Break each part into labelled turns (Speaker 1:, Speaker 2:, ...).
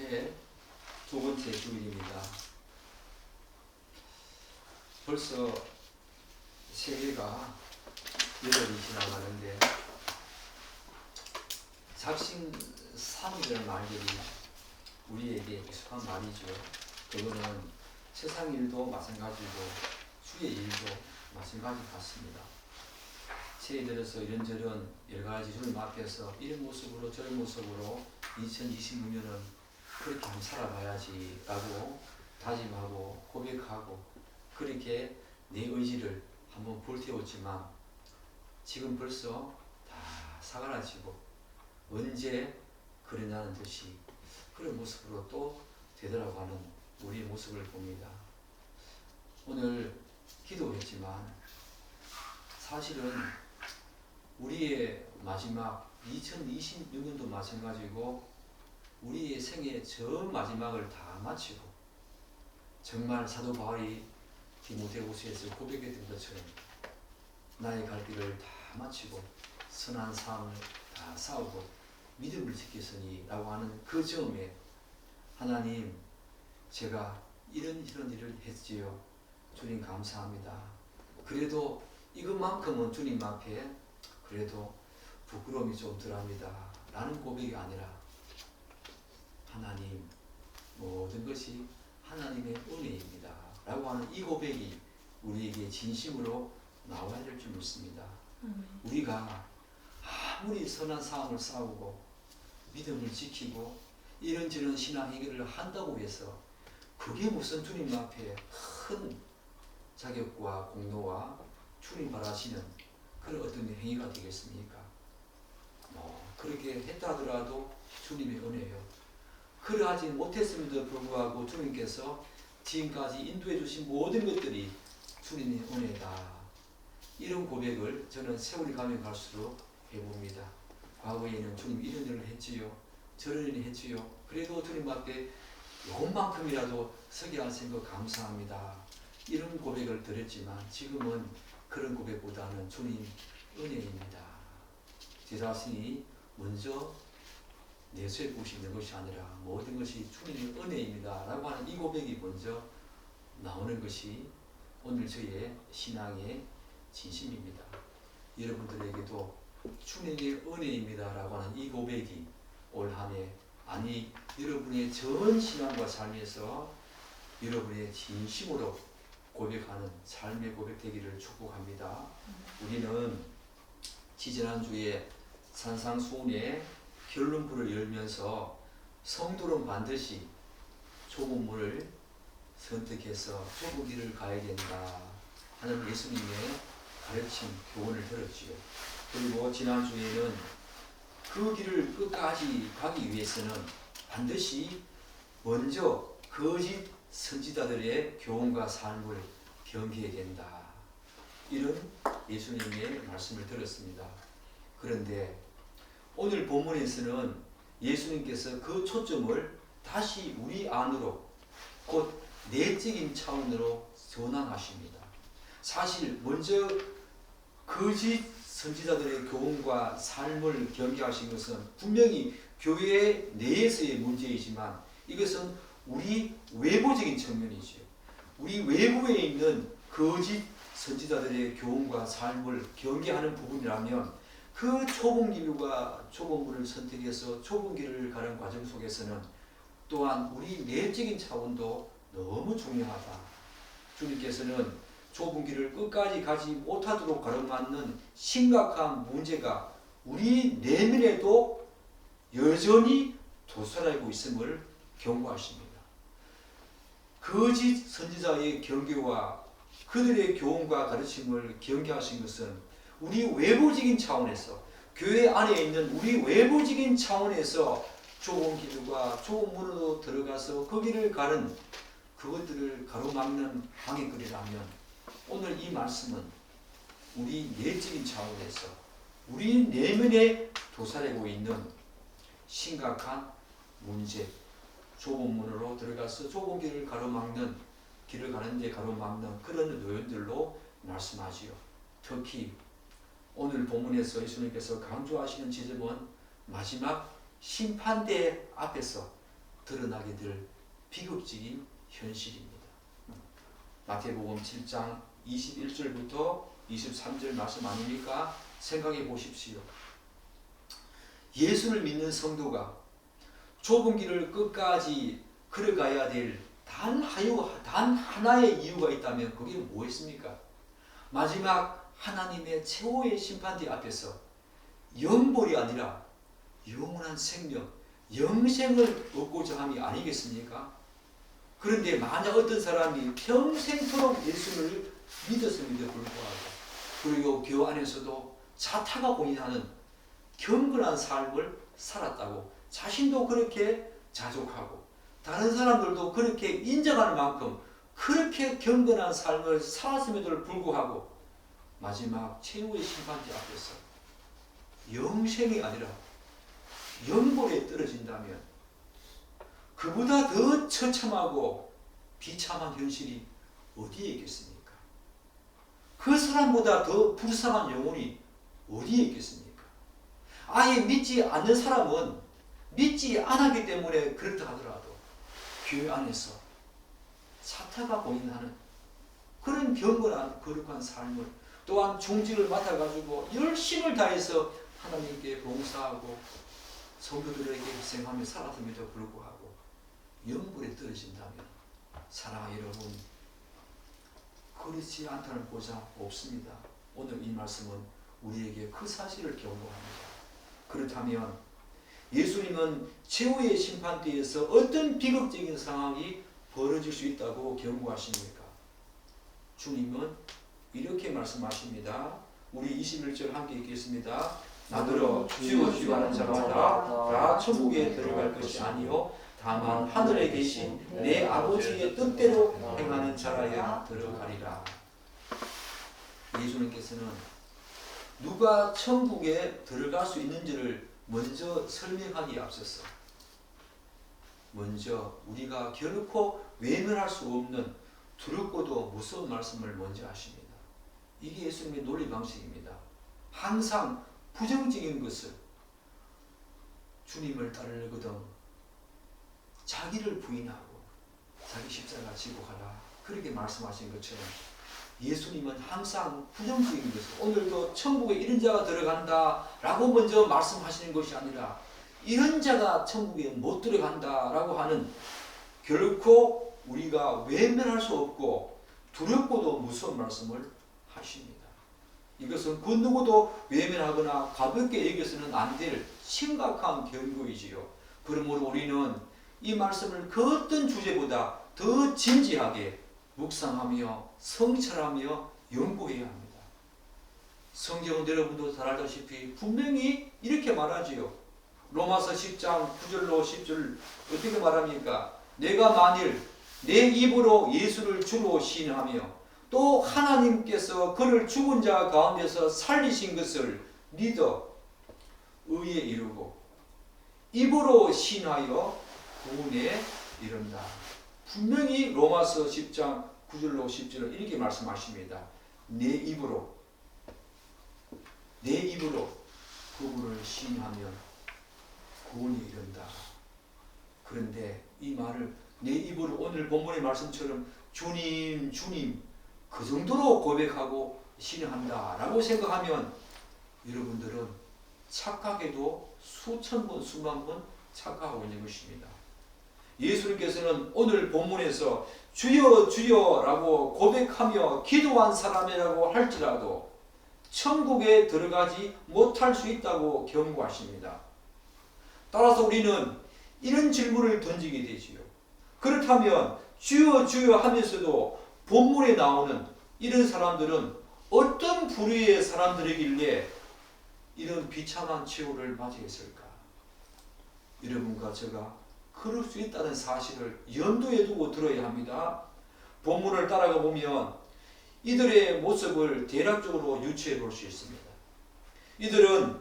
Speaker 1: 올해 두 번째 주일입니다. 벌써 새해가 8일이 지나가는데 작심 삼일이라는 말들이 우리에게 익숙한 말이죠. 그거는 세상 일도 마찬가지고 주의 일도 마찬가지 같습니다. 새해 들어서 이런저런 여러가지 주님 앞에서 이런 모습으로 저런 모습으로 2026년은 그렇게 한번 살아봐야지 라고 다짐하고 고백하고 그렇게 내 의지를 한번 불태웠지만 지금 벌써 다 사그라지고 언제 그러냐는 듯이 그런 모습으로 또 되돌아가는 우리의 모습을 봅니다. 오늘 기도했지만 사실은 우리의 마지막 2026년도 마찬가지고 우리의 생애 저 마지막을 다 마치고 정말 사도 바울이 디모데후서에서 고백했던 것처럼 나의 갈 길을 다 마치고 선한 삶을 다 싸우고 믿음을 지켰으니 라고 하는 그 점에 하나님 제가 이런 일을 했지요. 주님 감사합니다. 그래도 이것만큼은 주님 앞에 그래도 부끄러움이 좀 덜합니다 라는 고백이 아니라 하나님 모든 것이 하나님의 은혜입니다 라고 하는 이 고백이 우리에게 진심으로 나와야 될 줄 믿습니다. 우리가 아무리 선한 삶을 싸우고 믿음을 지키고 이런저런 신앙 행위를 한다고 해서 그게 무슨 주님 앞에 큰 자격과 공로와 주님 바라시는 그런 어떤 행위가 되겠습니까? 그렇게 했다 하더라도 주님의 은혜요. 그러하지 못했음에도 불구하고 주님께서 지금까지 인도해 주신 모든 것들이 주님의 은혜다. 이런 고백을 저는 세월이 가면 갈수록 해봅니다. 과거에는 주님 이런 일을 했지요. 저런 일을 했지요. 그래도 주님 앞에 요것만큼이라도 서게 하신 것 감사합니다. 이런 고백을 드렸지만 지금은 그런 고백보다는 주님 은혜입니다. 제 자신이 먼저 내세울 수 있는 것이 아니라 모든 것이 주님의 은혜입니다 라고 하는 이 고백이 먼저 나오는 것이 오늘 저의 신앙의 진심입니다. 여러분들에게도 주님의 은혜입니다 라고 하는 이 고백이 올 한 해 아니 여러분의 전 신앙과 삶에서 여러분의 진심으로 고백하는 삶의 고백되기를 축복합니다. 우리는 지지난주에 산상수훈의 결론부를 열면서 성도는 반드시 좁은 문을 선택해서 좁은 길을 가야 된다 하는 예수님의 가르침, 교훈을 들었지요. 그리고 지난주에는 그 길을 끝까지 가기 위해서는 반드시 먼저 거짓 선지자들의 교훈과 삶을 경계해야 된다. 이런 예수님의 말씀을 들었습니다. 그런데 오늘 본문에서는 예수님께서 그 초점을 다시 우리 안으로 곧 내적인 차원으로 전환하십니다. 사실 먼저 거짓 선지자들의 교훈과 삶을 경계하신 것은 분명히 교회 내에서의 문제이지만 이것은 우리 외부적인 측면이지요. 우리 외부에 있는 거짓 선지자들의 교훈과 삶을 경계하는 부분이라면 그 좁은 길과 좁은 문을 선택해서 좁은 길을 가는 과정 속에서는 또한 우리 내적인 차원도 너무 중요하다. 주님께서는 좁은 길을 끝까지 가지 못하도록 가로막는 심각한 문제가 우리 내면에도 여전히 도사리고 있음을 경고하십니다. 거짓 선지자의 경계와 그들의 교훈과 가르침을 경계하신 것은 우리 외부적인 차원에서 교회 안에 있는 우리 외부적인 차원에서 좁은 길과 좁은 문으로 들어가서 그 길을 가는 그것들을 가로막는 방해거리라면 오늘 이 말씀은 우리 내적인 차원에서 우리 내면에 도사리고 있는 심각한 문제, 좁은 문으로 들어가서 좁은 길을 가로막는 길을 가는데 가로막는 그런 요인들로 말씀하지요. 특히 오늘 본문에서 예수님께서 강조하시는 지점은 마지막 심판대 앞에서 드러나게 될 비극적인 현실입니다. 마태복음 7장 21절부터 23절 말씀 아닙니까? 생각해 보십시오. 예수를 믿는 성도가 좁은 길을 끝까지 걸어가야 될 단 하나의 이유가 있다면 그게 뭐였습니까? 마지막 하나님의 최후의 심판대 앞에서 영벌이 아니라 영원한 생명, 영생을 얻고자 함이 아니겠습니까? 그런데 만약 어떤 사람이 평생토록 예수를 믿었음에도 불구하고 그리고 그 안에서도 자타가 본인하는 경건한 삶을 살았다고 자신도 그렇게 자족하고 다른 사람들도 그렇게 인정할 만큼 그렇게 경건한 삶을 살았음에도 불구하고 마지막 최후의 심판대 앞에서 영생이 아니라 영벌에 떨어진다면 그보다 더 처참하고 비참한 현실이 어디에 있겠습니까? 그 사람보다 더 불쌍한 영혼이 어디에 있겠습니까? 아예 믿지 않는 사람은 믿지 않았기 때문에 그렇다 하더라도 교회 안에서 사타가 본인하는 그런 경건한 거룩한 삶을 또한 중직을 맡아가지고 열심을 다해서 하나님께 봉사하고 성도들에게 희생하며 살았음에도 불구하고 영불에 떨어진다면 사랑하는 여러분, 그렇지 않다는 보장 없습니다. 오늘 이 말씀은 우리에게 그 사실을 경고합니다. 그렇다면 예수님은 최후의 심판대에서 어떤 비극적인 상황이 벌어질 수 있다고 경고하십니까? 주님은 이렇게 말씀하십니다. 우리 21절 함께 읽겠습니다. 나더러 주여 주여 하는 자마다 다 천국에 들어갈 것이 아니요 다만 하늘에 계신 내 아버지의 뜻대로 행하는 자라야 들어가리라. 예수님께서는 누가 천국에 들어갈 수 있는지를 먼저 설명하기에 앞서서 먼저 우리가 결코 외면할 수 없는 두렵고도 무서운 말씀을 먼저 하십니다. 이게 예수님의 논리 방식입니다. 항상 부정적인 것을 주님을 따르거든 자기를 부인하고 자기 십자가 지고 가라 그렇게 말씀하신 것처럼 예수님은 항상 부정적인 것을 오늘도 천국에 이런 자가 들어간다 라고 먼저 말씀하시는 것이 아니라 이런 자가 천국에 못 들어간다 라고 하는 결코 우리가 외면할 수 없고 두렵고도 무서운 말씀을 하십니다. 이것은 그 누구도 외면하거나 가볍게 여겨서는 안 될 심각한 경고이지요. 그러므로 우리는 이 말씀을 그 어떤 주제보다 더 진지하게 묵상하며 성찰하며 연구해야 합니다. 성경은 여러분도 잘 알다시피 분명히 이렇게 말하지요. 로마서 10장 9절로 10절 어떻게 말합니까? 내가 만일 내 입으로 예수를 주로 시인하며 또 하나님께서 그를 죽은 자 가운데서 살리신 것을 믿어 의에 이르고 입으로 시인하여 구원에 이른다. 분명히 로마서 10장 9절로 10절은 이렇게 말씀하십니다. 내 입으로 그분을 시인하면 구원에 이른다. 그런데 이 말을 내 입으로 오늘 본문의 말씀처럼 주님 그 정도로 고백하고 신뢰한다 라고 생각하면 여러분들은 착각해도 수천 번 수만 번 착각하고 있는 것입니다. 예수님께서는 오늘 본문에서 주여 주여 라고 고백하며 기도한 사람이라고 할지라도 천국에 들어가지 못할 수 있다고 경고하십니다. 따라서 우리는 이런 질문을 던지게 되지요. 그렇다면 주여 주여 하면서도 본문에 나오는 이런 사람들은 어떤 부류의 사람들이길래 이런 비참한 최후를 맞이했을까? 여러분과 제가 그럴 수 있다는 사실을 염두에 두고 들어야 합니다. 본문을 따라가 보면 이들의 모습을 대략적으로 유추해 볼 수 있습니다. 이들은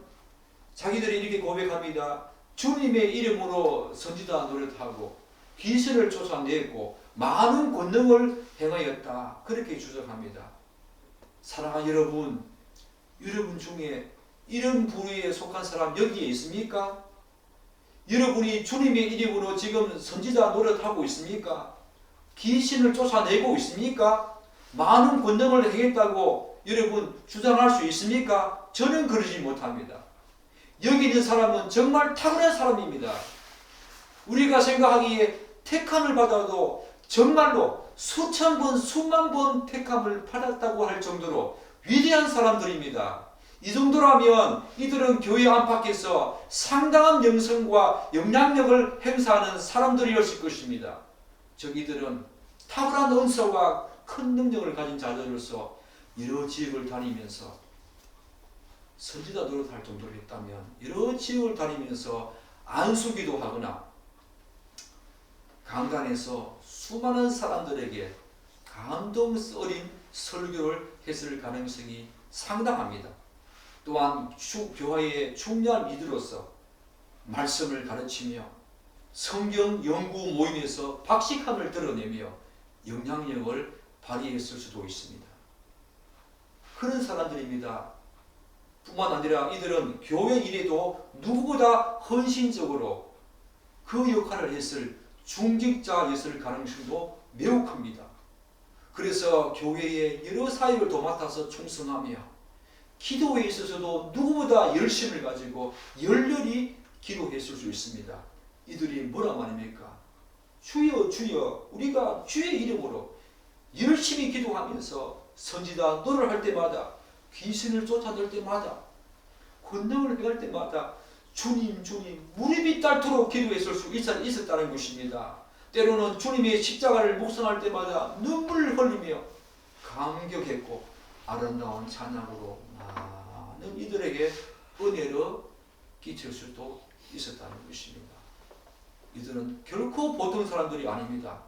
Speaker 1: 자기들이 이렇게 고백합니다. 주님의 이름으로 선지자 노릇하고 귀신을 쫓아내고 많은 권능을 행하였다. 그렇게 주장합니다. 사랑하는 여러분 중에 이런 부류에 속한 사람 여기에 있습니까? 여러분이 주님의 이름으로 지금 선지자 노릇하고 있습니까? 귀신을 쫓아내고 있습니까? 많은 권능을 행했다고 여러분 주장할 수 있습니까? 저는 그러지 못합니다. 여기 있는 사람은 정말 탁월한 사람입니다. 우리가 생각하기에 택함을 받아도 정말로 수천 번, 수만 번 택함을 받았다고 할 정도로 위대한 사람들입니다. 이 정도라면 이들은 교회 안팎에서 상당한 명성과 영향력을 행사하는 사람들이었을 것입니다. 즉 이들은 탁월한 은사와 큰 능력을 가진 자들로서 여러 지역을 다니면서 선지자 노릇할 정도로 했다면 여러 지역을 다니면서 안수기도 하거나 강단에서 수많은 사람들에게 감동 어린 설교를 했을 가능성이 상당합니다. 또한 교회의 중요한 리더로서 말씀을 가르치며 성경 연구 모임에서 박식함을 드러내며 영향력을 발휘했을 수도 있습니다. 그런 사람들입니다. 뿐만 아니라 이들은 교회 일에도 누구보다 헌신적으로 그 역할을 했을 중직자였을 가능성도 매우 큽니다. 그래서 교회의 여러 사역을 도맡아서 충성하며 기도에 있어서도 누구보다 열심을 가지고 열렬히 기도했을 수 있습니다. 이들이 뭐라 말입니까? 주여 주여, 우리가 주의 이름으로 열심히 기도하면서 선지자 노를 할 때마다, 귀신을 쫓아낼 때마다, 권능을 행할 때마다 주님 주님 무릎이 닳도록 기도했을 수 있었다는 것입니다. 때로는 주님의 십자가를 묵상할 때마다 눈물을 흘리며 감격했고 아름다운 찬양으로 많은 이들에게 은혜를 끼칠 수도 있었다는 것입니다. 이들은 결코 보통 사람들이 아닙니다.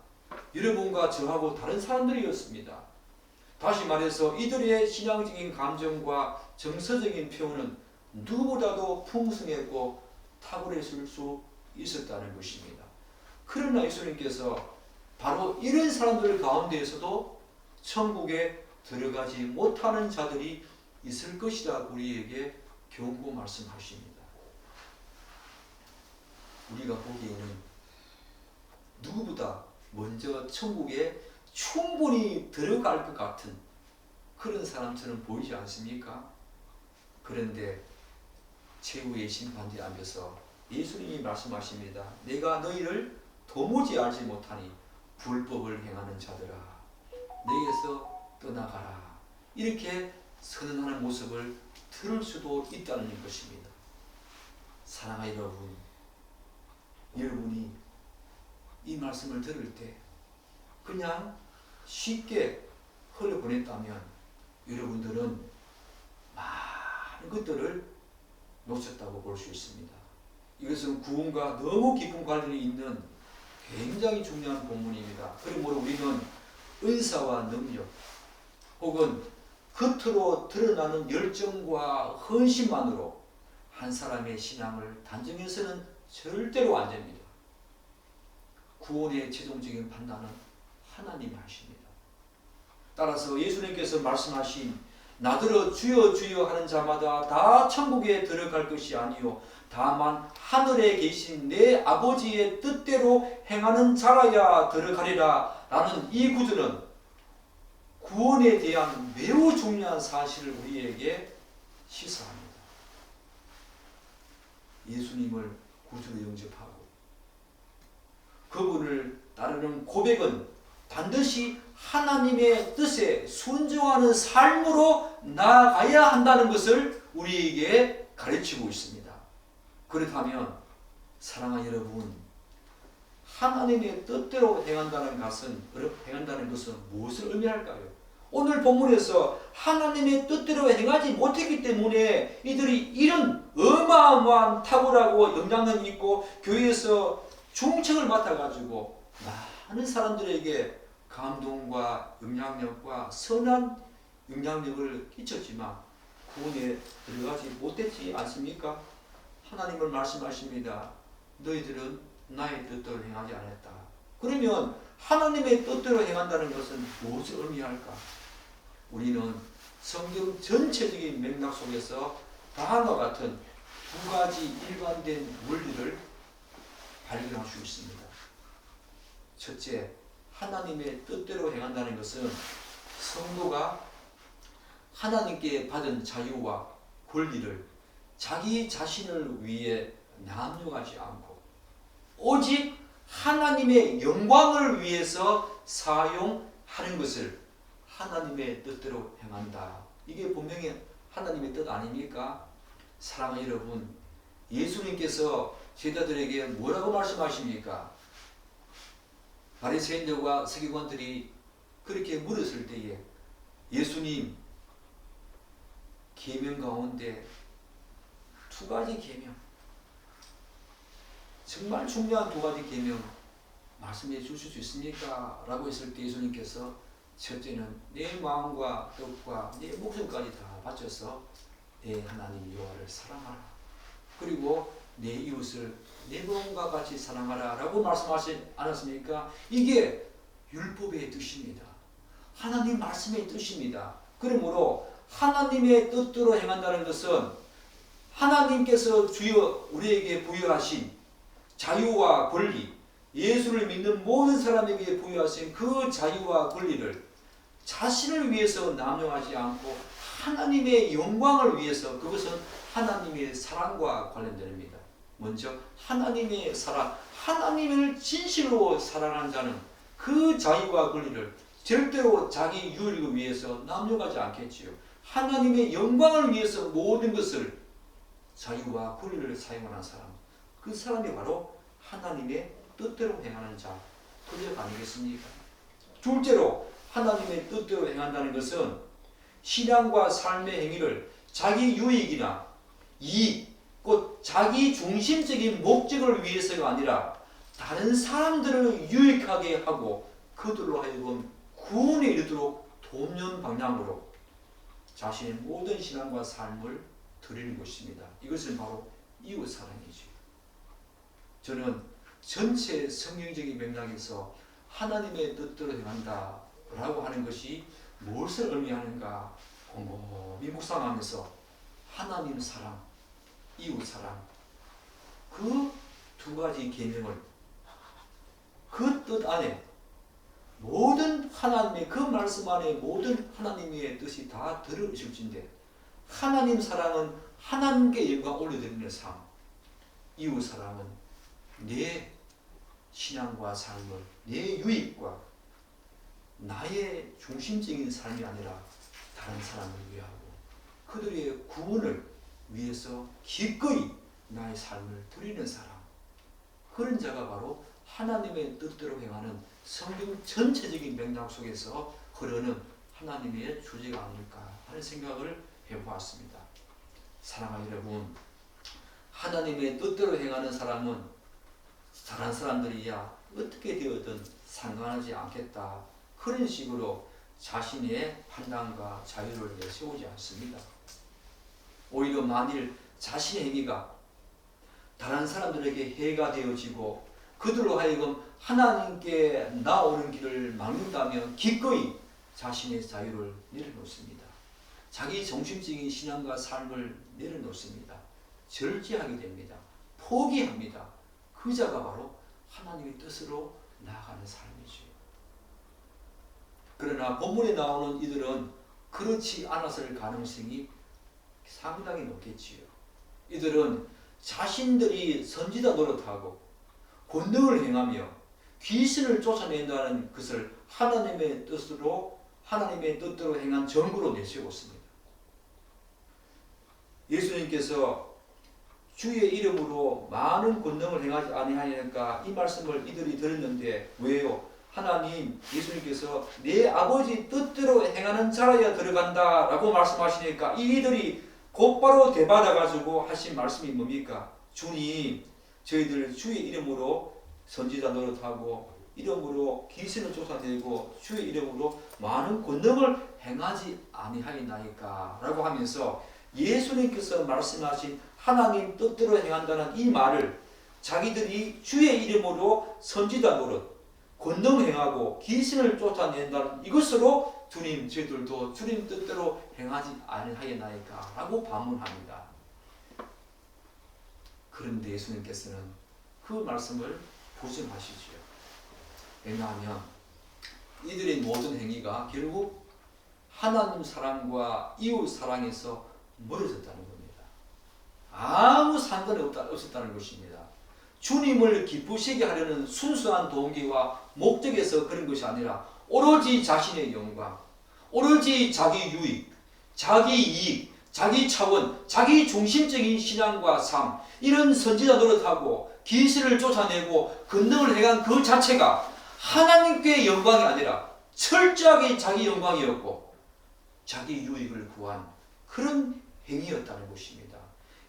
Speaker 1: 여러분과 저하고 다른 사람들이었습니다. 다시 말해서 이들의 신앙적인 감정과 정서적인 표현은 누구보다도 풍성했고 탁월했을 수 있었다는 것입니다. 그러나 예수님께서 바로 이런 사람들 가운데에서도 천국에 들어가지 못하는 자들이 있을 것이다 우리에게 경고 말씀하십니다. 우리가 보기에는 누구보다 먼저 천국에 충분히 들어갈 것 같은 그런 사람처럼 보이지 않습니까? 그런데 최후의 심판대 앞에서 예수님이 말씀하십니다. 내가 너희를 도무지 알지 못하니 불법을 행하는 자들아, 너희에서 떠나가라. 이렇게 선언하는 모습을 들을 수도 있다는 것입니다. 사랑하는 여러분, 여러분이 이 말씀을 들을 때 그냥 쉽게 흘려보냈다면 여러분들은 많은 것들을 놓쳤다고 볼 수 있습니다. 이것은 구원과 너무 깊은 관련이 있는 굉장히 중요한 본문입니다. 그러므로 우리는 은사와 능력 혹은 겉으로 드러나는 열정과 헌신만으로 한 사람의 신앙을 단정해서는 절대로 안 됩니다. 구원의 최종적인 판단은 하나님이 하십니다. 따라서 예수님께서 말씀하신 나더러 주여 주여 하는 자마다 다 천국에 들어갈 것이 아니요 다만 하늘에 계신 내 아버지의 뜻대로 행하는 자라야 들어가리라 라는 이 구절은 구원에 대한 매우 중요한 사실을 우리에게 시사합니다. 예수님을 구주로 영접하고 그분을 따르는 고백은 반드시 하나님의 뜻에 순종하는 삶으로 나아가야 한다는 것을 우리에게 가르치고 있습니다. 그렇다면 사랑하는 여러분, 하나님의 뜻대로 행한다는 것은 무엇을 의미할까요? 오늘 본문에서 하나님의 뜻대로 행하지 못했기 때문에 이들이 이런 어마어마한 탁월하고 영향력이 있고 교회에서 중책을 맡아가지고 많은 사람들에게 감동과 영향력과 선한 영향력을 끼쳤지만 구원에 들어가지 못했지 않습니까? 하나님을 말씀하십니다. 너희들은 나의 뜻대로 행하지 않았다. 그러면 하나님의 뜻대로 행한다는 것은 무엇을 의미할까? 우리는 성경 전체적인 맥락 속에서 다음과 같은 두 가지 일관된 원리를 발견할 수 있습니다. 첫째, 하나님의 뜻대로 행한다는 것은 성도가 하나님께 받은 자유와 권리를 자기 자신을 위해 남용하지 않고 오직 하나님의 영광을 위해서 사용하는 것을 하나님의 뜻대로 행한다. 이게 분명히 하나님의 뜻 아닙니까? 사랑하는 여러분, 예수님께서 제자들에게 뭐라고 말씀하십니까? 바리새인들과 서기관들이 그렇게 물었을 때에 예수님, 계명 가운데 두 가지 계명, 정말 중요한 두 가지 계명 말씀해 주실 수 있습니까? 라고 했을 때 예수님께서 첫째는 내 마음과 뜻과 내 목숨까지 다 바쳐서 내 하나님 여호와를 사랑하라. 그리고 내 이웃을 내 몸과 같이 사랑하라 라고 말씀하지 않았습니까? 이게 율법의 뜻입니다. 하나님 말씀의 뜻입니다. 그러므로 하나님의 뜻대로 행한다는 것은 하나님께서 주여 우리에게 부여하신 자유와 권리, 예수를 믿는 모든 사람에게 부여하신 그 자유와 권리를 자신을 위해서 남용하지 않고 하나님의 영광을 위해서, 그것은 하나님의 사랑과 관련됩니다. 먼저 하나님의 사랑, 하나님을 진실로 사랑하는 자는 그 자유와 권리를 절대로 자기 유익을 위해서 남용하지 않겠지요. 하나님의 영광을 위해서 모든 것을 자유와 권리를 사용하는 사람, 그 사람이 바로 하나님의 뜻대로 행하는 자, 그게 아니겠습니까? 둘째로 하나님의 뜻대로 행한다는 것은 신앙과 삶의 행위를 자기 유익이나 이익, 곧 자기 중심적인 목적을 위해서가 아니라 다른 사람들을 유익하게 하고 그들로 하여금 구원에 이르도록 돕는 방향으로 자신의 모든 신앙과 삶을 드리는 것입니다. 이것은 바로 이웃사랑이죠. 저는 전체 성경적인 맥락에서 하나님의 뜻대로 행한다 라고 하는 것이 무엇을 의미하는가 곰곰이 묵상하면서 하나님 사랑, 이웃 사랑, 그 두 가지 계명을 그 뜻 안에 모든 하나님의 그 말씀 안에 모든 하나님의 뜻이 다 들어있을진데 하나님 사랑은 하나님께 영광 올려드리는 삶, 이웃 사랑은 내 신앙과 삶을 내 유익과 나의 중심적인 삶이 아니라 다른 사람을 위하고 그들의 구원을 위해서 기꺼이 나의 삶을 드리는 사람, 그런 자가 바로 하나님의 뜻대로 행하는 성경 전체적인 맥락 속에서 흐르는 하나님의 주제가 아닐까 하는 생각을 해보았습니다. 사랑하는 여러분, 하나님의 뜻대로 행하는 사람은 다른 사람들이야 어떻게 되어든 상관하지 않겠다, 그런 식으로 자신의 판단과 자유를 내세우지 않습니다. 오히려 만일 자신의 행위가 다른 사람들에게 해가 되어지고 그들로 하여금 하나님께 나오는 길을 막는다면 기꺼이 자신의 자유를 내려놓습니다. 자기 정신적인 신앙과 삶을 내려놓습니다. 절제하게 됩니다. 포기합니다. 그 자가 바로 하나님의 뜻으로 나아가는 삶이죠. 그러나 본문에 나오는 이들은 그렇지 않았을 가능성이 상당히 높겠지요. 이들은 자신들이 선지자 노릇하고 권능을 행하며 귀신을 쫓아낸다는 것을 하나님의 뜻대로 행한 전구로 내세웠습니다. 예수님께서 주의 이름으로 많은 권능을 행하지 아니하니까 이 말씀을 이들이 들었는데 왜요? 하나님, 예수님께서 내 아버지 뜻대로 행하는 자라야 들어간다 라고 말씀하시니까 이들이 곧바로 대받아가지고 하신 말씀이 뭡니까? 주님, 저희들 주의 이름으로 선지자 노릇하고 이름으로 귀신을 쫓아내고 주의 이름으로 많은 권능을 행하지 아니하이나이까 라고 하면서 예수님께서 말씀하신 하나님 뜻대로 행한다는 이 말을 자기들이 주의 이름으로 선지자 노릇, 권능 행하고 귀신을 쫓아낸다는 이것으로 주님, 저희들도 주님 뜻대로 행하지 아니하였나이까 라고 반문합니다. 그런데 예수님께서는 그 말씀을 부정하시지요. 왜냐하면 이들의 모든 행위가 결국 하나님 사랑과 이웃 사랑에서 멀어졌다는 겁니다. 아무 상관이 없었다는 것입니다. 주님을 기쁘시게 하려는 순수한 동기와 목적에서 그런 것이 아니라 오로지 자신의 영광, 오로지 자기 유익, 자기 이익, 자기 차원, 자기 중심적인 신앙과 삶, 이런 선지자 노릇하고 귀신을 쫓아내고 권능을 행한 그 자체가 하나님께 영광이 아니라 철저하게 자기 영광이었고 자기 유익을 구한 그런 행위였다는 것입니다.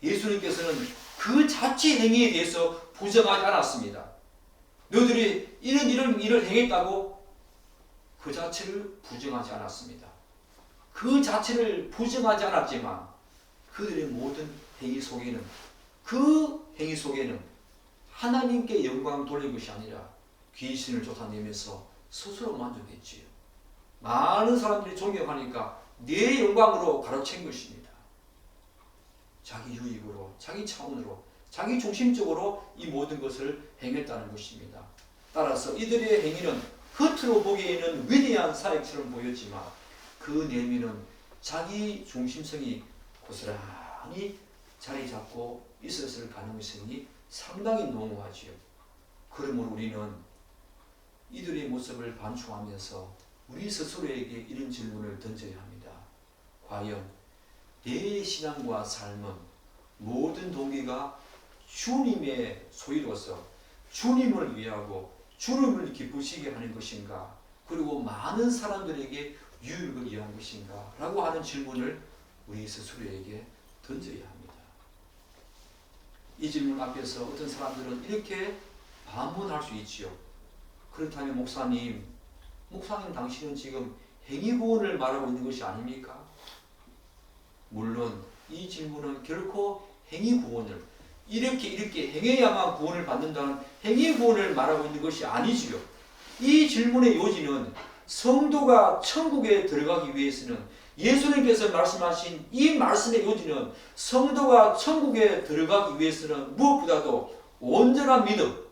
Speaker 1: 예수님께서는 그 자체 행위에 대해서 부정하지 않았습니다. 너희들이 이런 일을 행했다고 그 자체를 부정하지 않았습니다. 그 자체를 부정하지 않았지만 그들의 모든 행위 속에는, 그 행위 속에는 하나님께 영광 돌린 것이 아니라 귀신을 쫓아내면서 스스로 만족했지요. 많은 사람들이 존경하니까 내 영광으로 가로챈 것입니다. 자기 유익으로, 자기 차원으로, 자기 중심적으로 이 모든 것을 행했다는 것입니다. 따라서 이들의 행위는 겉으로 보기에는 위대한 사역처럼 보였지만 그 내면은 자기 중심성이 고스란히 자리 잡고 있었을 가능성이 상당히 농후하지요. 그러므로 우리는 이들의 모습을 반추하면서 우리 스스로에게 이런 질문을 던져야 합니다. 과연 내 신앙과 삶은 모든 동기가 주님의 소유로서 주님을 위하고 주님을 기쁘시게 하는 것인가, 그리고 많은 사람들에게 유익을 위한 것인가 라고 하는 질문을 우리 스스로에게 던져야 합니다. 이 질문 앞에서 어떤 사람들은 이렇게 반문할 수 있지요. 그렇다면 목사님 당신은 지금 행위구원을 말하고 있는 것이 아닙니까? 물론 이 질문은 결코 행위구원을 이렇게 행해야만 구원을 받는다는 행위구원을 말하고 있는 것이 아니지요. 이 질문의 요지는 성도가 천국에 들어가기 위해서는, 예수님께서 말씀하신 이 말씀의 요지는 성도가 천국에 들어가기 위해서는 무엇보다도 온전한 믿음,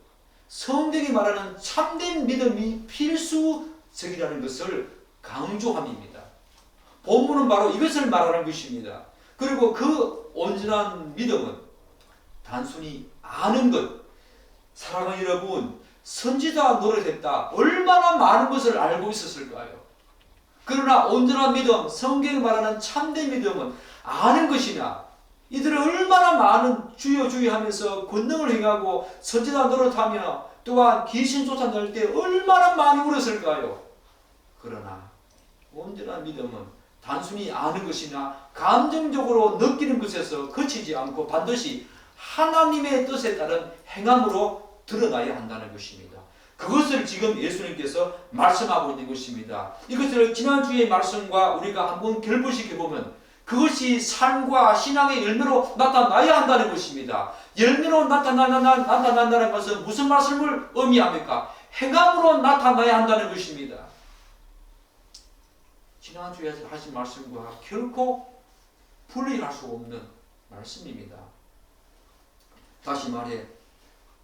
Speaker 1: 성경이 말하는 참된 믿음이 필수적이라는 것을 강조함입니다. 본문은 바로 이것을 말하는 것입니다. 그리고 그 온전한 믿음은 단순히 아는 것, 사랑하는 여러분, 선지자 노릇했다. 얼마나 많은 것을 알고 있었을까요? 그러나 온전한 믿음, 성경이 말하는 참된 믿음은 아는 것이냐, 이들은 얼마나 많은 주여 하면서 권능을 행하고 선지자 노릇하며 또한 귀신 쫓아낼 때 얼마나 많이 울었을까요? 그러나 온전한 믿음은 단순히 아는 것이나 감정적으로 느끼는 것에서 그치지 않고 반드시 하나님의 뜻에 따른 행함으로 드러나야 한다는 것입니다. 그것을 지금 예수님께서 말씀하고 있는 것입니다. 이것을 지난주의 말씀과 우리가 한번 결부시켜보면 그것이 삶과 신앙의 열매로 나타나야 한다는 것입니다. 열매로 나타난다는 것은 무슨 말씀을 의미합니까? 행함으로 나타나야 한다는 것입니다. 지난주에 하신 말씀과 결코 분리할 수 없는 말씀입니다. 다시 말해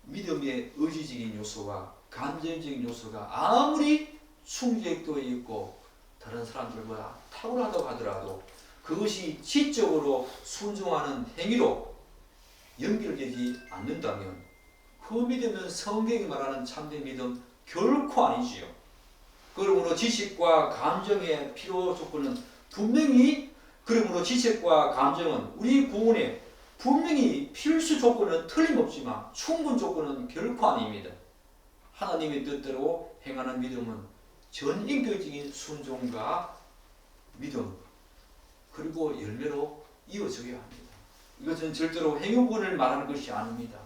Speaker 1: 믿음의 의지적인 요소와 감정적인 요소가 아무리 충족되어 있고 다른 사람들보다 탁월하다고 하더라도 그것이 지적으로 순종하는 행위로 연결되지 않는다면 그 믿음은 성경이 말하는 참된 믿음 결코 아니지요. 그러므로 지식과 감정의 필요 조건은 분명히, 그러므로 지식과 감정은 우리 구원의 분명히 필수 조건은 틀림없지만 충분 조건은 결코 아닙니다. 하나님의 뜻대로 행하는 믿음은 전인격적인 순종과 믿음 그리고 열매로 이어져야 합니다. 이것은 절대로 행위구원을 말하는 것이 아닙니다.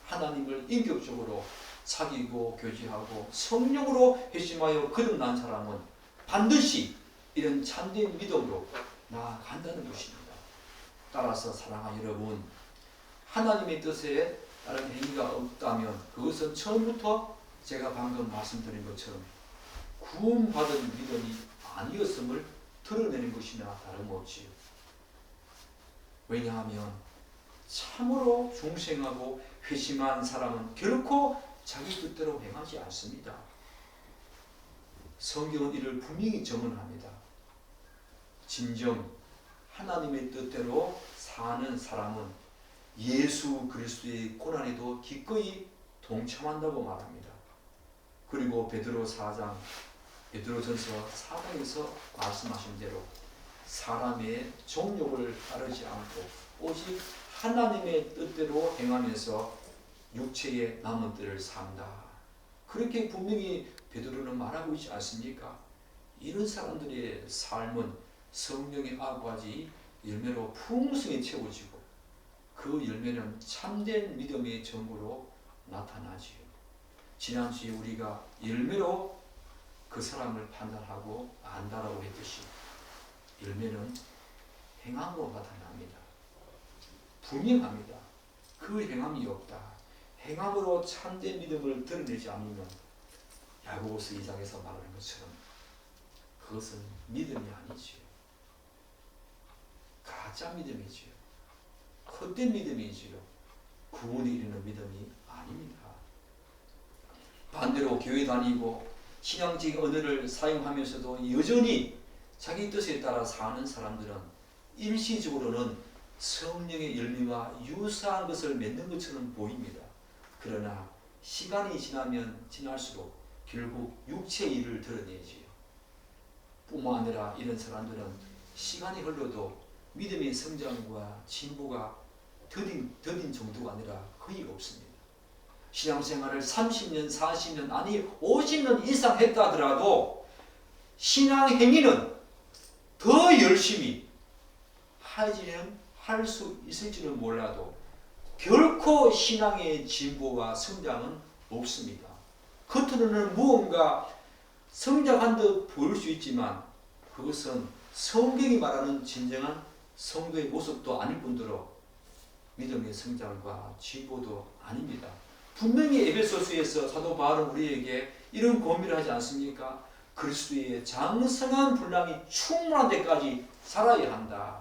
Speaker 1: 하나님을 인격적으로 사귀고 교제하고 성령으로 회심하여 거듭난 사람은 반드시 이런 참된 믿음으로 나아간다는 것입니다. 따라서 사랑하는 여러분, 하나님의 뜻에 따른 행위가 없다면 그것은 처음부터 제가 방금 말씀드린 것처럼 구원받은 믿음이 아니었음을 드러내는 것이나 다름없지요. 왜냐하면 참으로 중생하고 회심한 사람은 결코 자기 뜻대로 행하지 않습니다. 성경은 이를 분명히 증언합니다. 진정 하나님의 뜻대로 사는 사람은 예수 그리스도의 고난에도 기꺼이 동참한다고 말합니다. 그리고 베드로전서 4장에서 말씀하신 대로 사람의 정욕을 따르지 않고 오직 하나님의 뜻대로 행하면서 육체의 남은 때를 산다. 그렇게 분명히 베드로는 말하고 있지 않습니까? 이런 사람들의 삶은 성령의 아홉 가지 열매로 풍성히 채워지고 그 열매는 참된 믿음의 증거로 나타나지요. 지난주에 우리가 열매로 그 사람을 판단하고 안다라고 했듯이 열매는 행함으로 나타납니다. 분명합니다. 그 행함이 없다. 행함으로 참된 믿음을 드러내지 않으면 야고보서 2장에서 말하는 것처럼 그것은 믿음이 아니지요. 가짜 믿음이지요. 헛된 믿음이지요. 구원에 이르는 믿음이 아닙니다. 반대로 교회 다니고 신앙적 언어를 사용하면서도 여전히 자기 뜻에 따라 사는 사람들은 일시적으로는 성령의 열매와 유사한 것을 맺는 것처럼 보입니다. 그러나 시간이 지나면 지날수록 결국 육체의 일을 드러내지요. 뿐만 아니라 이런 사람들은 시간이 흘러도 믿음의 성장과 진보가 더딘 정도가 아니라 거의 없습니다. 신앙생활을 30년, 40년, 아니 50년 이상 했다 하더라도 신앙 행위는 더 열심히 할 수 있을지는 몰라도 결코 신앙의 진보와 성장은 없습니다. 겉으로는 무언가 성장한 듯 보일 수 있지만 그것은 성경이 말하는 진정한 성도의 모습도 아닐 뿐더러 믿음의 성장과 진보도 아닙니다. 분명히 에베소서에서 사도 바울은 우리에게 이런 권면을 하지 않습니까? 그리스도의 장성한 분량이 충만한 데까지 살아야 한다.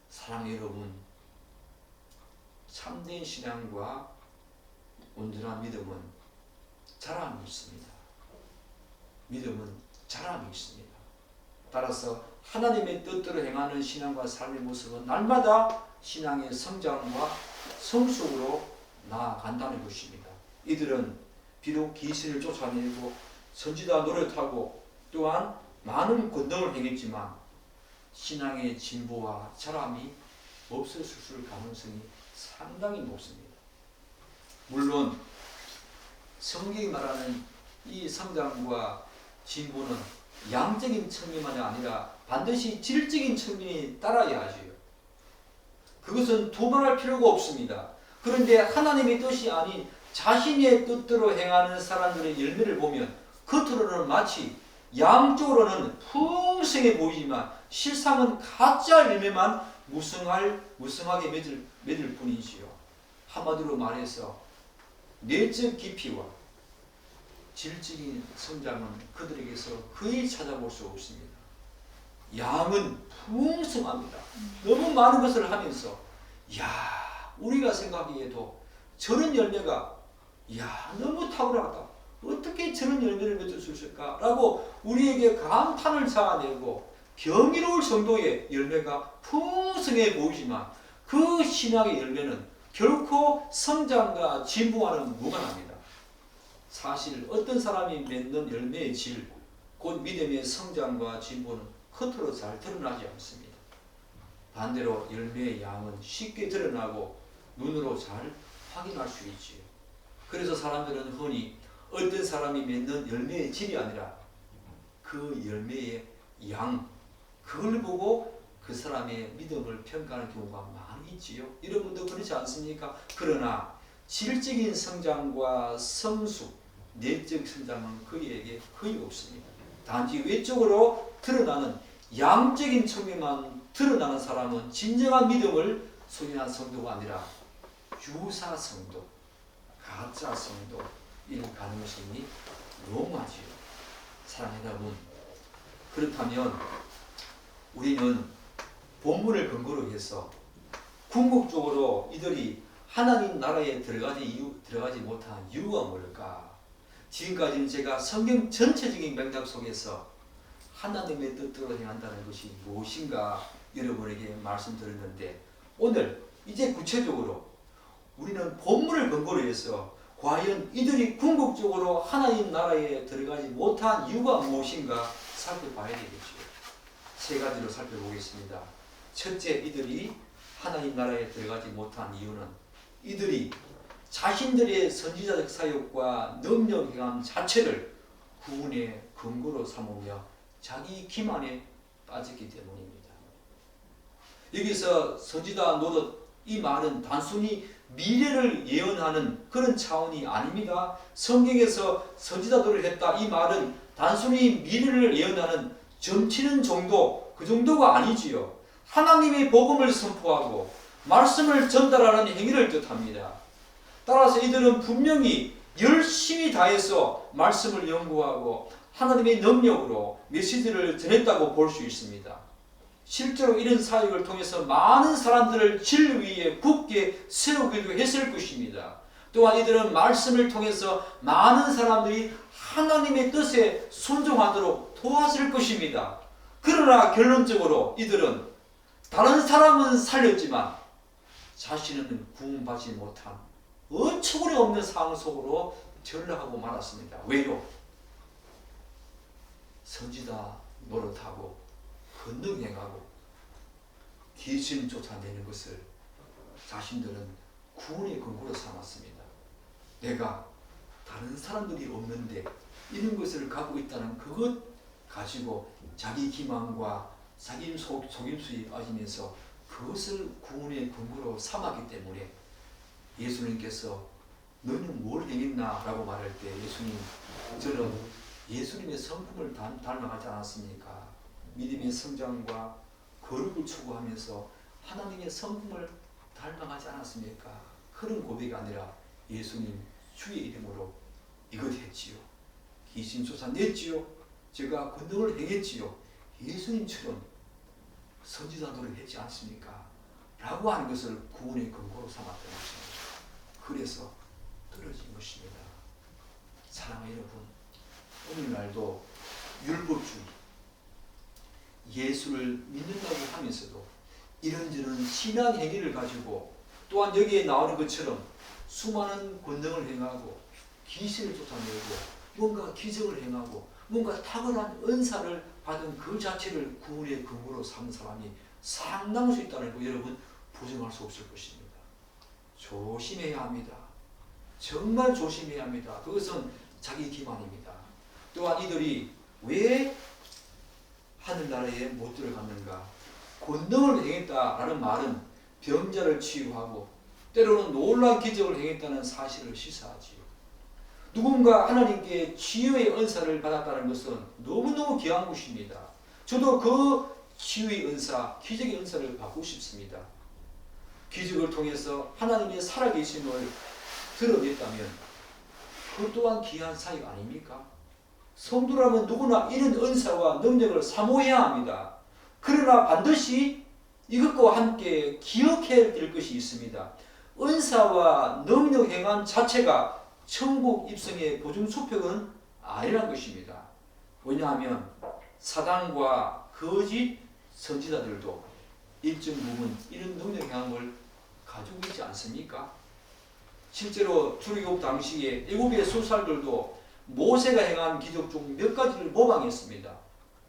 Speaker 1: 사랑하는 여러분, 참된 신앙과 온전한 믿음은 자랑이 있습니다. 믿음은 자랑이 있습니다. 따라서 하나님의 뜻대로 행하는 신앙과 삶의 모습은 날마다 신앙의 성장과 성숙으로 나아간다는 것입니다. 이들은 비록 귀신을 쫓아내고 선지자 노릇하고 또한 많은 권능을 행했지만 신앙의 진보와 자람이 없었을 가능성이 상당히 높습니다. 물론 성경이 말하는 이 성장과 진보는 양적인 측면만이 아니라 반드시 질적인 측면이 따라야 하지요. 그것은 두말할 필요가 없습니다. 그런데 하나님의 뜻이 아닌 자신의 뜻대로 행하는 사람들의 열매를 보면 겉으로는 마치 양쪽으로는 풍성해 보이지만 실상은 가짜 열매만 무성하게 맺을 뿐이지요. 한마디로 말해서 내적 깊이와 질적인 성장은 그들에게서 거의 찾아볼 수 없습니다. 양은 풍성합니다. 너무 많은 것을 하면서 우리가 생각하기에도 저런 열매가 너무 탁월하다. 어떻게 저런 열매를 맺을 수 있을까? 라고 우리에게 감탄을 자아내고 경이로울 정도의 열매가 풍성해 보이지만 그 신앙의 열매는 결코 성장과 진보와는 무관합니다. 사실 어떤 사람이 맺는 열매의 질, 곧 믿음의 성장과 진보는 겉으로 잘 드러나지 않습니다. 반대로 열매의 양은 쉽게 드러나고 눈으로 잘 확인할 수 있지요. 그래서 사람들은 흔히 어떤 사람이 맺는 열매의 질이 아니라 그 열매의 양, 그걸 보고 그 사람의 믿음을 평가하는 경우가 많이 있지요. 여러분도 그렇지 않습니까? 그러나 질적인 성장과 성숙, 내적 성장은 그에게 거의 없습니다. 단지 외적으로 드러나는 양적인 측면만 드러나는 사람은 진정한 믿음을 소유한 성도가 아니라 유사 성도, 가짜 성도, 이런 가능성이 너무하지요. 사랑하는 여러분, 그렇다면 우리는 본문을 근거로 해서 궁극적으로 이들이 하나님 나라에 들어가지 못한 이유가 뭘까? 지금까지는 제가 성경 전체적인 맥락 속에서 하나님의 뜻대로 행한다는 것이 무엇인가 여러분에게 말씀드렸는데, 오늘 이제 구체적으로 우리는 본문을 근거로 해서 과연 이들이 궁극적으로 하나님 나라에 들어가지 못한 이유가 무엇인가 살펴봐야 되겠죠. 세 가지로 살펴보겠습니다. 첫째, 이들이 하나님 나라에 들어가지 못한 이유는 이들이 자신들의 선지자적 사역과 능력 행함 자체를 구원의 근거로 삼으며 자기 기만에 빠졌기 때문입니다. 여기서 선지자 노릇, 이 말은 단순히 미래를 예언하는 그런 차원이 아닙니다. 성경에서 선지자들을 했다, 이 말은 단순히 미래를 예언하는 점치는 정도, 그 정도가 아니지요. 하나님의 복음을 선포하고 말씀을 전달하는 행위를 뜻합니다. 따라서 이들은 분명히 열심히 다해서 말씀을 연구하고 하나님의 능력으로 메시지를 전했다고 볼 수 있습니다. 실제로 이런 사역을 통해서 많은 사람들을 진리 위에 굳게 세우기도 했을 것입니다. 또한 이들은 말씀을 통해서 많은 사람들이 하나님의 뜻에 순종하도록 도왔을 것입니다. 그러나 결론적으로 이들은 다른 사람은 살렸지만 자신은 구원받지 못한 어처구니 없는 상황 속으로 전락하고 말았습니다. 왜요? 선지자 노릇하고 권능행하고 귀신 쫓아내는 것을 자신들은 구원의 근거로 삼았습니다. 내가 다른 사람들이 없는데 이런 것을 갖고 있다는 그것 가지고 자기 기만과 자기 속임수에 빠지면서 그것을 구원의 근거로 삼았기 때문에 예수님께서 너는 뭘 행했나? 라고 말할 때 예수님, 저는 예수님의 성품을 닮아가지 않았습니까? 믿음의 성장과 거룩을 추구하면서 하나님의 성품을 닮아가지 않았습니까? 그런 고백이 아니라 예수님 주의 이름으로 이것 했지요. 귀신 쫓아냈지요. 제가 권능을 행했지요. 예수님처럼 선지자 노릇을 했지 않습니까? 라고 하는 것을 구원의 근거로 삼았던 것입니다. 그래서 떨어진 것입니다. 사랑하는 여러분, 오늘날도 율법주의, 예수를 믿는다고 하면서도 이런저런 신앙 행위를 가지고 또한 여기에 나오는 것처럼 수많은 권능을 행하고 귀신을 쫓아내고 뭔가 기적을 행하고 뭔가 탁월한 은사를 받은 그 자체를 구원의 근거로 삼는 사람이 상당할 수 있다는 거 여러분 부정할 수 없을 것입니다. 조심해야 합니다. 정말 조심해야 합니다. 그것은 자기 기만입니다. 또한 이들이 왜 하늘나라에 못 들어갔는가? 권능을 행했다라는 말은 병자를 치유하고 때로는 놀라운 기적을 행했다는 사실을 시사하지요. 누군가 하나님께 치유의 은사를 받았다는 것은 너무너무 귀한 것입니다. 저도 그 치유의 은사, 기적의 은사를 받고 싶습니다. 기적을 통해서 하나님의 살아계심을 드러냈다면 그것 또한 귀한 사역 아닙니까? 성도라면 누구나 이런 은사와 능력을 사모해야 합니다. 그러나 반드시 이것과 함께 기억해야 될 것이 있습니다. 은사와 능력 행한 자체가 천국 입성의 보증수표는 아니란 것입니다. 왜냐하면 사단과 거짓 선지자들도 일정 부분 이런 능력 행함을 가지고 있지 않습니까? 실제로 출애굽 당시에 애굽의 수살들도 모세가 행한 기적 중 몇 가지를 모방했습니다.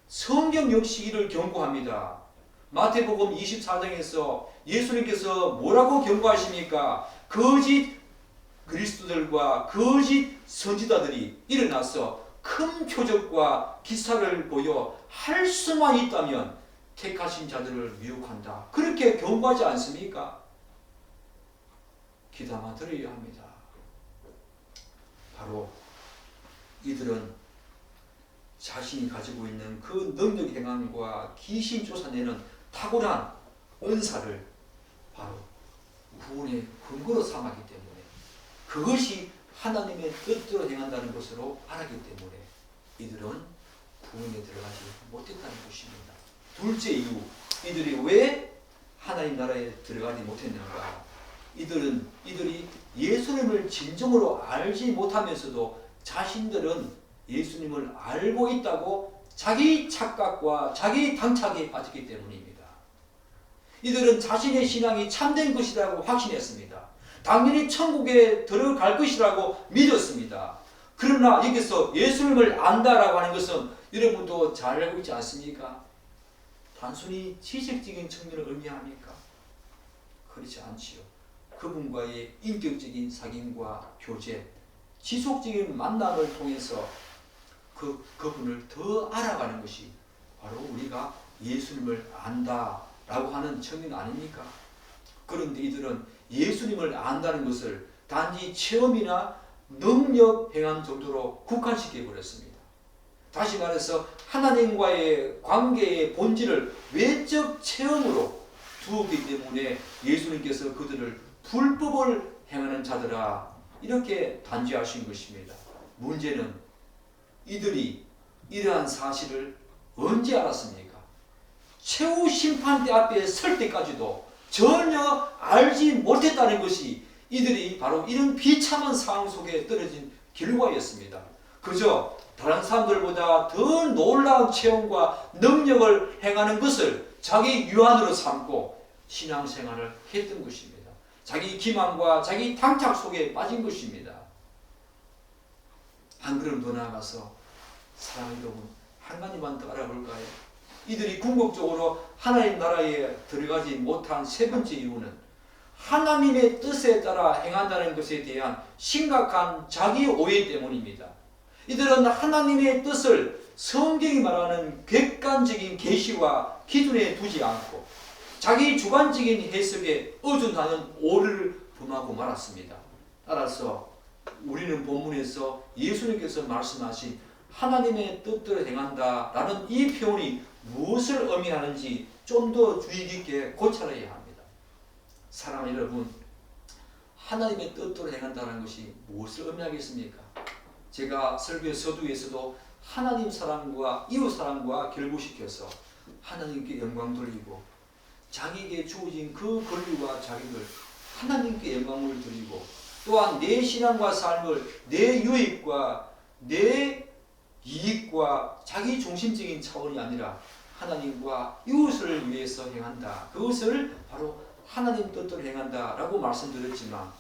Speaker 1: 성경 역시 이를 경고합니다. 마태복음 24장에서 예수님께서 뭐라고 경고하십니까? 거짓 그리스도들과 거짓 선지자들이 일어나서 큰 표적과 기사를 보여 할 수만 있다면 택하신 자들을 미혹한다. 그렇게 경고하지 않습니까? 귀담아 들어야 합니다. 바로 이들은 자신이 가지고 있는 그 능력 행함과 귀신 쫓아내는 탁월한 은사를 바로 구원의 근거로 삼았기 때문에 그것이 하나님의 뜻대로 행한다는 것으로 알았기 때문에 이들은 구원에 들어가지 못했다는 것입니다. 둘째 이유, 이들이 왜 하나님 나라에 들어가지 못했는가? 이들이 예수님을 진정으로 알지 못하면서도 자신들은 예수님을 알고 있다고 자기 착각과 자기 당착에 빠졌기 때문입니다. 이들은 자신의 신앙이 참된 것이라고 확신했습니다. 당연히 천국에 들어갈 것이라고 믿었습니다. 그러나 여기서 예수님을 안다라고 하는 것은 여러분도 잘 알고 있지 않습니까? 단순히 지식적인 측면을 의미합니까? 그렇지 않지요. 그분과의 인격적인 사귐과 교제, 지속적인 만남을 통해서 그분을 더 알아가는 것이 바로 우리가 예수님을 안다라고 하는 측면 아닙니까? 그런데 이들은 예수님을 안다는 것을 단지 체험이나 능력 행한 정도로 국한시켜 버렸습니다. 다시 말해서 하나님과의 관계의 본질을 외적 체험으로 두었기 때문에 예수님께서 그들을 불법을 행하는 자들아 이렇게 단죄하신 것입니다. 문제는 이들이 이러한 사실을 언제 알았습니까? 최후 심판대 앞에 설 때까지도 전혀 알지 못했다는 것이 이들이 바로 이런 비참한 상황 속에 떨어진 결과였습니다. 그저 다른 사람들보다 더 놀라운 체험과 능력을 행하는 것을 자기 유한으로 삼고 신앙생활을 했던 것입니다. 자기 기만과 자기 당착 속에 빠진 것입니다. 한 걸음 더 나아가서 사랑하는 여러분, 한 가지만 더 알아볼까요? 이들이 궁극적으로 하나님 나라에 들어가지 못한 세 번째 이유는 하나님의 뜻에 따라 행한다는 것에 대한 심각한 자기 오해 때문입니다. 이들은 하나님의 뜻을 성경이 말하는 객관적인 계시와 기준에 두지 않고 자기 주관적인 해석에 의존하는 오류를 범하고 말았습니다. 따라서 우리는 본문에서 예수님께서 말씀하신 하나님의 뜻대로 행한다라는 이 표현이 무엇을 의미하는지 좀 더 주의 깊게 고찰해야 합니다. 사랑하는 여러분, 하나님의 뜻대로 행한다는 것이 무엇을 의미하겠습니까? 제가 설교의 서두에서도 하나님 사랑과 이웃 사랑과 결부시켜서 하나님께 영광 돌리고 자기에게 주어진 그 권리와 자격을 하나님께 영광을 드리고 또한 내 신앙과 삶을 내 유익과 내 이익과 자기 중심적인 차원이 아니라 하나님과 이웃을 위해서 행한다. 그것을 바로 하나님 뜻대로 행한다라고 말씀드렸지만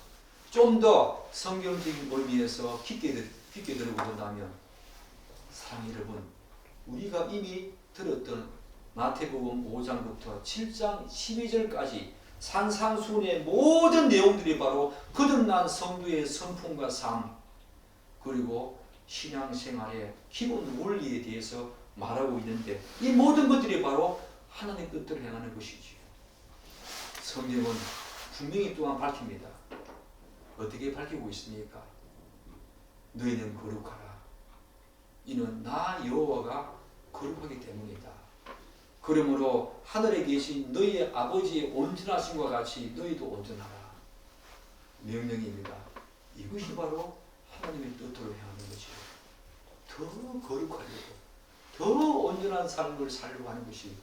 Speaker 1: 좀 더 성경적인 의미에서 깊게 들어보다면 사랑하는 여러분, 우리가 이미 들었던 마태복음 5장부터 7장 12절까지 산상수훈의 모든 내용들이 바로 거듭난 성도의 성품과 삶 그리고 신앙생활의 기본 원리에 대해서 말하고 있는데 이 모든 것들이 바로 하나님 뜻대로 행하는 것이지요. 성경은 분명히 또한 밝힙니다. 어떻게 밝히고 있습니까? 너희는 거룩하라. 이는 나 여호와가 거룩하기 때문이다. 그러므로 하늘에 계신 너희의 아버지의 온전하심과 같이 너희도 온전하라. 명령입니다. 이것이 바로 하나님의 뜻대로 행하는 것이요. 더 거룩하려고, 더 온전한 삶을 살려고 하는 것이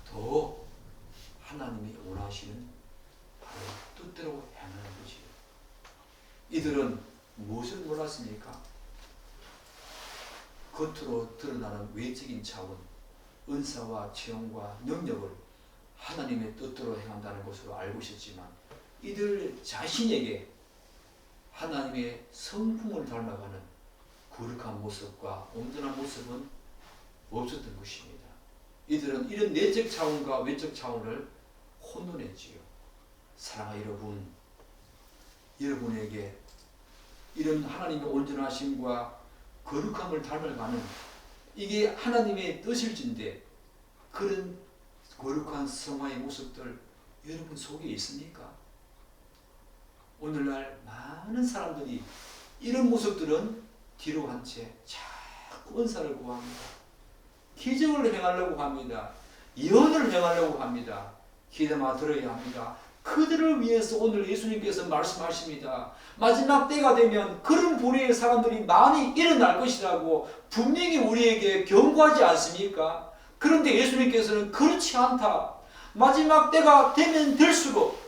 Speaker 1: 더 하나님이 원하시는 바로 뜻대로 행하는 것이요. 이들은 무엇을 몰랐습니까? 겉으로 드러나는 외적인 차원, 은사와 체험과 능력을 하나님의 뜻대로 행한다는 것으로 알고 있었지만 이들 자신에게 하나님의 성품을 닮아가는 거룩한 모습과 온전한 모습은 없었던 것입니다. 이들은 이런 내적 차원과 외적 차원을 혼돈했지요. 사랑하는 여러분, 여러분에게 이런 하나님의 온전하심과 거룩함을 닮아가는 이게 하나님의 뜻일진데 그런 거룩한 성화의 모습들 여러분 속에 있습니까? 오늘날 많은 사람들이 이런 모습들은 뒤로 한 채 자꾸 은사를 구합니다. 기적을 행하려고 합니다. 예언을 행하려고 합니다. 귀담아 들어야 합니다. 그들을 위해서 오늘 예수님께서 말씀하십니다. 마지막 때가 되면 그런 부류의 사람들이 많이 일어날 것이라고 분명히 우리에게 경고하지 않습니까? 그런데 예수님께서는 그렇지 않다. 마지막 때가 되면 될수록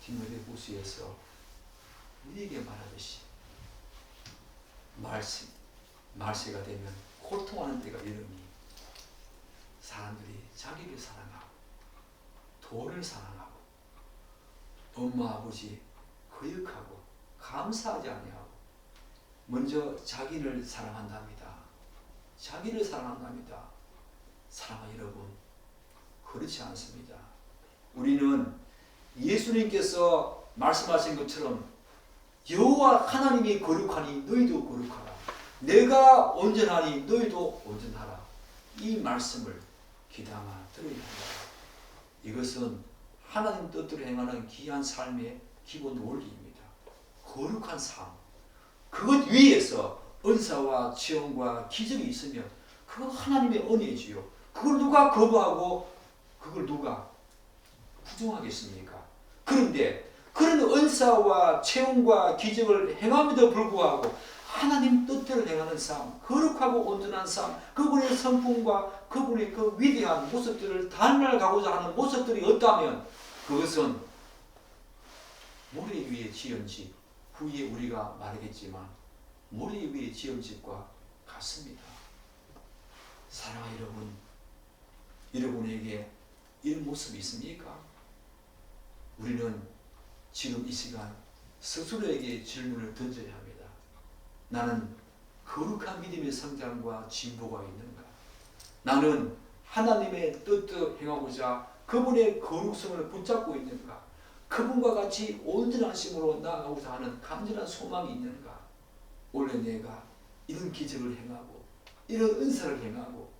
Speaker 1: 디모데후서에서 우리에게 말하듯이 말세가 되면 고통하는 때가 이르니 사람들이 자기를 사랑하고 돈을 사랑하고 엄마 아버지 거역하고 감사하지 아니하고 먼저 자기를 사랑한답니다. 자기를 사랑한답니다. 사랑하는 여러분, 그렇지 않습니다. 우리는 예수님께서 말씀하신 것처럼 여호와 하나님이 거룩하니 너희도 거룩하라. 내가 온전하니 너희도 온전하라. 이 말씀을 귀담아 들어야 합니다. 이것은 하나님 뜻대로 행하는 귀한 삶의 기본 원리입니다. 거룩한 삶. 그것 위에서 은사와 지원과 기적이 있으면 그건 하나님의 은혜지요. 그걸 누가 거부하고 그걸 누가 부정하겠습니까? 그런데 그런 은사와 체험과 기적을 행함에도 불구하고 하나님 뜻대로 행하는 삶, 거룩하고 온전한 삶, 그분의 성품과 그분의 그 위대한 모습들을 닮아가고자 하는 모습들이 없다면 그것은 모래 위에 지은 집, 후에 우리가 말하겠지만 모래 위에 지은 집과 같습니다. 사랑하는 여러분, 여러분에게 이런 모습이 있습니까? 우리는 지금 이 시간 스스로에게 질문을 던져야 합니다. 나는 거룩한 믿음의 성장과 진보가 있는가? 나는 하나님의 뜻대로 행하고자 그분의 거룩성을 붙잡고 있는가? 그분과 같이 온전하심으로 나아가고자 하는 간절한 소망이 있는가? 원래 내가 이런 기적을 행하고 이런 은사를 행하고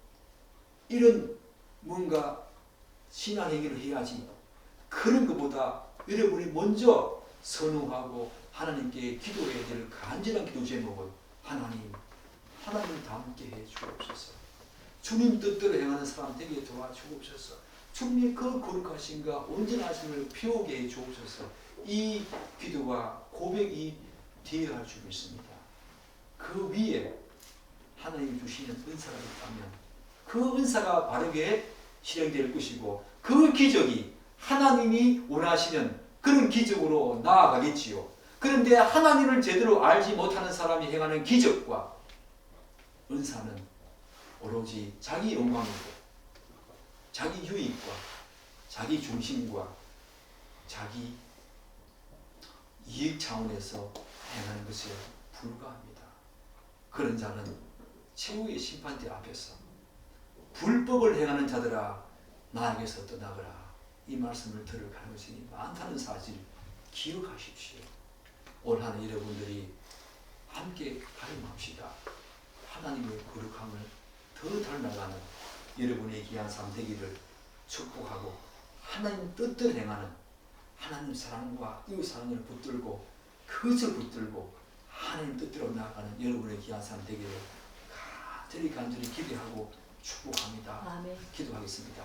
Speaker 1: 이런 뭔가 신앙행위를 해야지, 그런 것보다 여러분이 먼저 선호하고 하나님께 기도해야 될 간절한 기도 제목은 하나님을 닮게 해 주옵소서. 주님 뜻대로 행하는 사람 되게 도와주옵소서. 주님의 그 거룩하심과 온전하심을 배우게 해 주옵소서. 이 기도와 고백이 되어야 줄 믿습니다. 그 위에 하나님이 주시는 은사가 있다면 그 은사가 바르게 실행될 것이고 그 기적이 하나님이 원하시는 그런 기적으로 나아가겠지요. 그런데 하나님을 제대로 알지 못하는 사람이 행하는 기적과 은사는 오로지 자기 영광이고 자기 유익과 자기 중심과 자기 이익 차원에서 행하는 것에 불과합니다. 그런 자는 최후의 심판대 앞에서 불법을 행하는 자들아 나에게서 떠나거라, 이 말씀을 들을 가능성이 많다는 사실 기억하십시오. 올 한 해 여러분들이 함께 발음합시다. 하나님의 거룩함을 더 닮아가는 여러분의 귀한 삶 되기를 축복하고 하나님 뜻대로 행하는 하나님 사랑과 이웃 사랑을 붙들고 그것을 붙들고 하나님 뜻대로 나아가는 여러분의 귀한 삶 되기를 간절히 기대하고 축복합니다.
Speaker 2: 아멘.
Speaker 1: 기도하겠습니다.